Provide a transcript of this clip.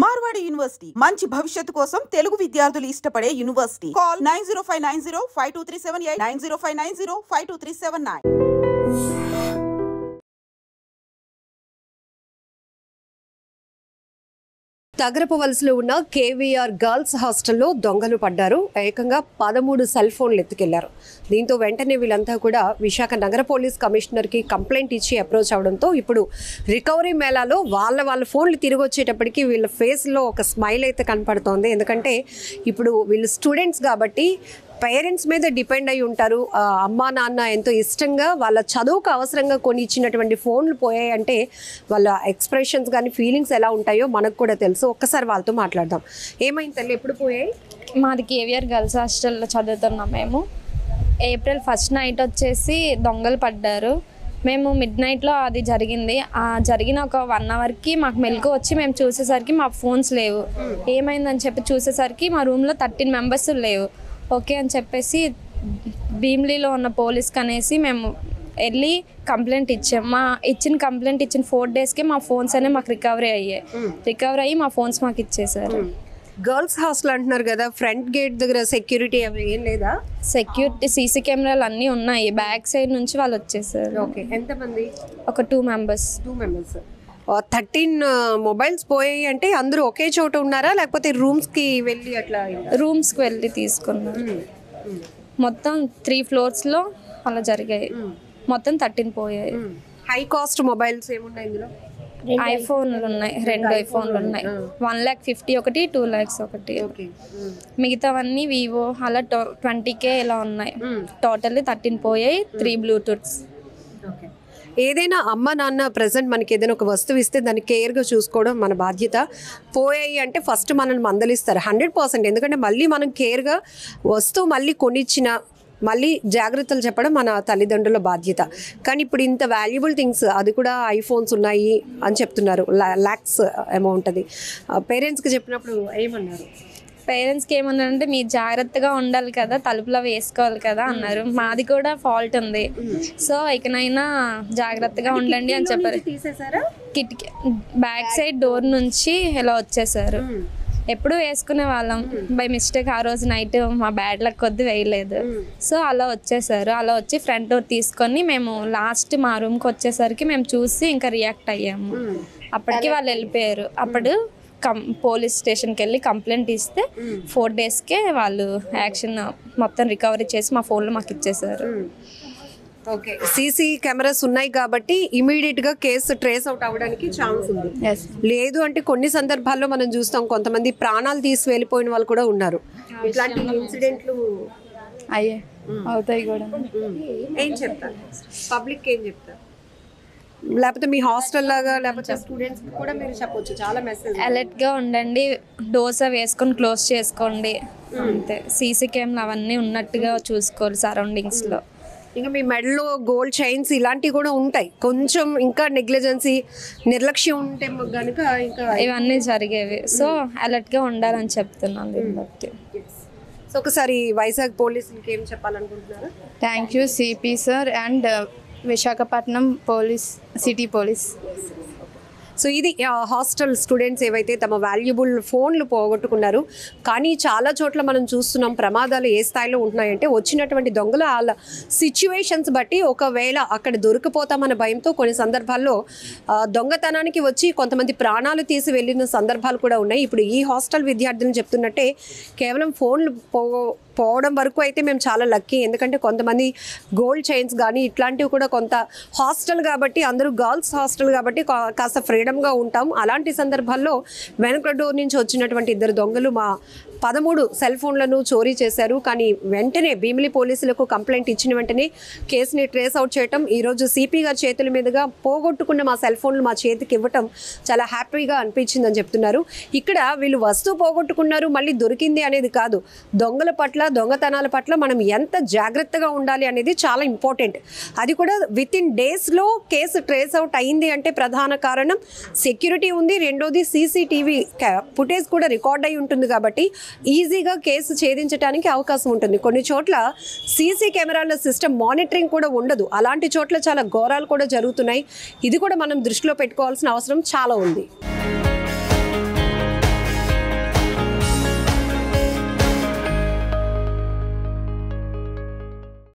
Marwadi university మంచి భవిష్యత్తు కోసం తెలుగు విద్యార్థులు ఇష్టపడే యూనివర్సిటీ. కాల్ 9059052378 9059052379. తగరపు వలసలో ఉన్న కేవీఆర్ గర్ల్స్ హాస్టల్లో దొంగలు పడ్డారు. ఏకంగా 13 సెల్ ఫోన్లు ఎత్తుకెళ్లారు. దీంతో వెంటనే వీళ్ళంతా కూడా విశాఖ నగర పోలీస్ కమిషనర్కి కంప్లైంట్ ఇచ్చి అప్రోచ్ అవడంతో ఇప్పుడు రికవరీ మేళాలో వాళ్ళ ఫోన్లు తిరిగి వచ్చేటప్పటికి వీళ్ళ ఫేస్లో ఒక స్మైల్ అయితే కనపడుతోంది. ఎందుకంటే ఇప్పుడు వీళ్ళు స్టూడెంట్స్ కాబట్టి పేరెంట్స్ మీద డిపెండ్ అయి ఉంటారు. అమ్మా నాన్న ఎంతో ఇష్టంగా వాళ్ళ చదువుకు అవసరంగా కొని ఇచ్చినటువంటి ఫోన్లు పోయాయి అంటే వాళ్ళ ఎక్స్ప్రెషన్స్ కానీ ఫీలింగ్స్ ఎలా ఉంటాయో మనకు కూడా తెలుసు. ఒక్కసారి వాళ్ళతో మాట్లాడదాం. ఏమైంది తల్లి, ఎప్పుడు పోయాయి? మాది కేవీఆర్ గర్ల్స్ హాస్టల్లో చదువుతున్నాం మేము. ఏప్రిల్ 1st నైట్ వచ్చేసి దొంగలు పడ్డారు. మేము మిడ్ నైట్లో అది జరిగింది. జరిగిన ఒక 1 అవర్కి మాకు మెలకు వచ్చి మేము చూసేసరికి మా ఫోన్స్ లేవు. ఏమైందని చెప్పి చూసేసరికి మా రూమ్లో 13 మెంబర్స్ లేవు. ఓకే అని చెప్పేసి భీమిలీలో ఉన్న పోలీస్కి అనేసి మేము వెళ్ళి కంప్లైంట్ ఇచ్చాం. కంప్లైంట్ ఇచ్చిన 4 డేస్కే మా ఫోన్స్ అనేవి మాకు రికవరీ అయ్యి మా ఫోన్స్ మాకు ఇచ్చేసారు. గర్ల్స్ హాస్టల్ అంటున్నారు కదా, ఫ్రంట్ గేట్ దగ్గర సెక్యూరిటీ అవి ఏం లేదా? సెక్యూరిటీ సీసీ కెమెరాలు అన్నీ ఉన్నాయి. బ్యాక్ సైడ్ నుంచి వాళ్ళు వచ్చేసారు. ఓకే, ఎంతమంది? ఒక 2 మెంబర్స్. 2 మెంబర్స్. 13 మొబైల్స్ పోయాయి అంటే అందరూ ఒకే చోట ఉన్నారా, లేకపోతే రూమ్స్కి వెళ్ళి అట్లా? రూమ్స్కి వెళ్ళి తీసుకున్నారు. మొత్తం 3 ఫ్లోర్స్లో అలా జరిగాయి. మొత్తం 13 పోయాయి. హై కాస్ట్ మొబైల్స్ ఏమున్నాయి ఇందులో? ఐఫోన్లు ఉన్నాయి, 2 ఐఫోన్లు ఉన్నాయి. 1,50,000 ఒకటి, 2,00,000 ఒకటి. మిగతావన్నీ వివో అలా 20K ఇలా ఉన్నాయి. టోటల్లీ 13 పోయాయి. 3 బ్లూటూత్స్. ఏదైనా అమ్మ నాన్న ప్రజెంట్ మనకి ఏదైనా ఒక వస్తువు ఇస్తే దాన్ని కేర్గా చూసుకోవడం మన బాధ్యత. పోయాయి అంటే ఫస్ట్ మనల్ని మందలిస్తారు 100%. ఎందుకంటే మళ్ళీ మనం కేర్గా వస్తువు మళ్ళీ కొనిచ్చిన మళ్ళీ జాగ్రత్తలు చెప్పడం మన తల్లిదండ్రుల బాధ్యత. కానీ ఇప్పుడు ఇంత వాల్యుబుల్ థింగ్స్, అది కూడా ఐఫోన్స్ ఉన్నాయి అని చెప్తున్నారు. లాక్స్ అమౌంట్. అది పేరెంట్స్కి చెప్పినప్పుడు ఏమన్నారు? పేరెంట్స్కి ఏమన్నారంటే మీరు జాగ్రత్తగా ఉండాలి కదా, తలుపులో వేసుకోవాలి కదా అన్నారు. మాది కూడా ఫాల్ట్ ఉంది, సో ఇకనైనా జాగ్రత్తగా ఉండండి అని చెప్పారు. తీసేసారా? కిటికీ బ్యాక్ సైడ్ డోర్ నుంచి ఇలా వచ్చేసారు. ఎప్పుడు వేసుకునే వాళ్ళం, బై మిస్టేక్ ఆ రోజు నైట్ మా బ్యాడ్ లక్ కొద్ది వేయలేదు. సో అలా వచ్చేసారు. అలా వచ్చి ఫ్రంట్ డోర్ తీసుకొని మేము లాస్ట్ మా రూమ్కి వచ్చేసరికి మేము చూసి ఇంకా రియాక్ట్ అయ్యాము. అప్పటికి వాళ్ళు వెళ్ళిపోయారు. అప్పుడు పోలీస్ స్టేషన్కి వెళ్ళి కంప్లైంట్ ఇస్తే 4 డేస్కే వాళ్ళు యాక్షన్ మొత్తం రికవరీ చేసి మా ఫోన్లో మాకు ఇచ్చేసారు. ఓకే, సీసీ కెమెరాస్ ఉన్నాయి కాబట్టి ఇమీడియట్గా కేసు ట్రేస్ అవుట్ అవ్వడానికి ఛాన్స్ ఉంది. లేదు అంటే కొన్ని సందర్భాల్లో మనం చూస్తాం కొంతమంది ప్రాణాలు తీసి వెళ్ళిపోయిన వాళ్ళు కూడా ఉన్నారు. ఇట్లాంటి ఇన్సిడెంట్లు అవుతాయి కూడా. ఏం చెప్తారు పబ్లిక్, ఏం చెప్తారు? లేకపోతే మీ హాస్టల్ లాగా లేకపోతే స్టూడెంట్స్ కూడా మీరు చెప్పొచ్చు, చాలా మెసేజ్. అలర్ట్గా ఉండండి, డోర్స్ వేసుకొని క్లోజ్ చేసుకోండి అంతే. సీసీ కెమెరా అవన్నీ ఉన్నట్టుగా చూసుకోవాలి సరౌండింగ్స్లో. ఇంకా మీ మెడలో గోల్డ్ చైన్స్ ఇలాంటివి కూడా ఉంటాయి. కొంచెం ఇంకా నెగ్లిజెన్సీ, నిర్లక్ష్యం ఉంటే కనుక ఇంకా ఇవన్నీ జరిగేవి. సో అలర్ట్గా ఉండాలని చెప్తున్నాను దీన్ని బట్టి. సో ఒకసారి వైజాగ్ పోలీసులకి ఏం చెప్పాలనుకుంటున్నారు? Thank you CP sir and Visakhapatnam police, city police. So ఇది హాస్టల్ స్టూడెంట్స్ ఏవైతే తమ వాల్యుబుల్ ఫోన్లు పోగొట్టుకున్నారు. కానీ చాలా చోట్ల మనం చూస్తున్నాం ప్రమాదాలు ఏ స్థాయిలో ఉంటున్నాయంటే వచ్చినటువంటి దొంగలు వాళ్ళ సిచ్యువేషన్స్ బట్టి ఒకవేళ అక్కడ దొరికిపోతామన్న భయంతో కొన్ని సందర్భాల్లో దొంగతనానికి వచ్చి కొంతమంది ప్రాణాలు తీసి వెళ్ళిన సందర్భాలు కూడా ఉన్నాయి. ఇప్పుడు ఈ హాస్టల్ విద్యార్థులు చెప్తున్నట్టే కేవలం ఫోన్లు పోవడం వరకు అయితే మేము చాలా లక్కీ. ఎందుకంటే కొంతమంది గోల్డ్ చైన్స్ కానీ ఇట్లాంటివి కూడా, కొంత హాస్టల్ కాబట్టి అందరూ గర్ల్స్ హాస్టల్ కాబట్టి కాస్త ఫ్రీడమ్గా ఉంటాం. అలాంటి సందర్భాల్లో వెనక డోర్ నుంచి వచ్చినటువంటి 2 దొంగలు మా 13 సెల్ ఫోన్లను చోరీ చేశారు. కానీ వెంటనే భీమిలి పోలీసులకు కంప్లైంట్ ఇచ్చిన వెంటనే కేసుని ట్రేస్ అవుట్ చేయటం, ఈరోజు సిపి గారి చేతుల మీదుగా పోగొట్టుకున్న మా సెల్ ఫోన్లు మా చేతికి ఇవ్వటం చాలా హ్యాపీగా అనిపించిందని చెప్తున్నారు. ఇక్కడ వీళ్ళు వస్తువు పోగొట్టుకున్నారు మళ్ళీ దొరికింది అనేది కాదు, దొంగల పట్ల దొంగతనాల పట్ల మనం ఎంత జాగ్రత్తగా ఉండాలి అనేది చాలా ఇంపార్టెంట్. అది కూడా విత్ ఇన్ డేస్లో కేసు ట్రేస్ అవుట్ అయింది అంటే ప్రధాన కారణం సెక్యూరిటీ ఉంది, రెండోది సీసీటీవీ ఫుటేజ్ కూడా రికార్డ్ అయి ఉంటుంది కాబట్టి ఈజీగా కేసు ఛేదించడానికి అవకాశం ఉంటుంది. కొన్ని చోట్ల సీసీ కెమెరాల సిస్టమ్ మానిటరింగ్ కూడా ఉండదు. అలాంటి చోట్ల చాలా ఘోరాలు కూడా జరుగుతున్నాయి. ఇది కూడా మనం దృష్టిలో పెట్టుకోవాల్సిన అవసరం చాలా ఉంది.